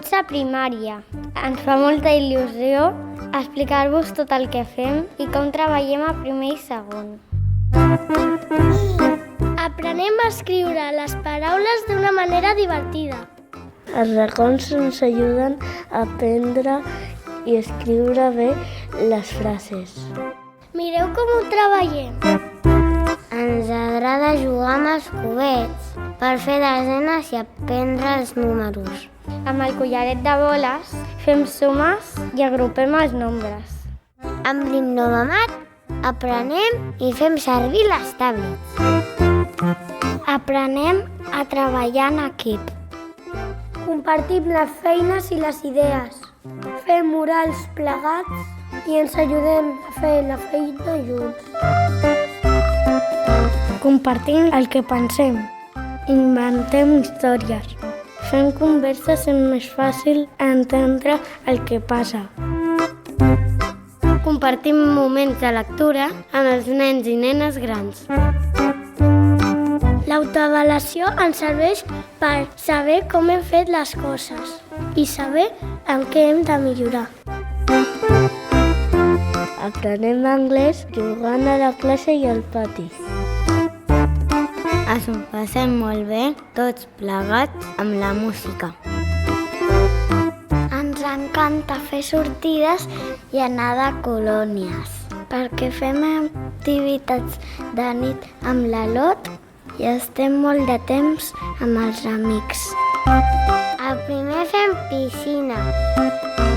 Benvinguts a primària. Ens fa molta il·lusió explicar-vos tot el que fem i com treballem a primer i segon. Aprenem a escriure les paraules d'una manera divertida. Els racons ens ajuden a aprendre i escriure bé les frases. Mireu com ho treballem. Ens agrada jugar amb els cubets per fer desenes i aprendre els números. Amb el collaret de boles fem sumes i agrupem els nombres. Amb l'himnomamat aprenem i fem servir les tablets. Aprenem a treballar en equip. Compartim les feines i les idees. Fem murals plegats i ens ajudem a fer la feina junts. Compartim el que pensem. Inventem històries. Fent converses és més fàcil entendre el que passa. Compartim moments de lectura amb els nens i nenes grans. L'autoavaluació ens serveix per saber com hem fet les coses i saber en què hem de millorar. Aprenem anglès jugant a la classe i al pati. Ens ho passem molt bé, tots plegats, amb la música. Ens encanta fer sortides i anar de colònies, perquè fem activitats de nit amb la Lot i estem molt de temps amb els amics. Al primer fem piscina.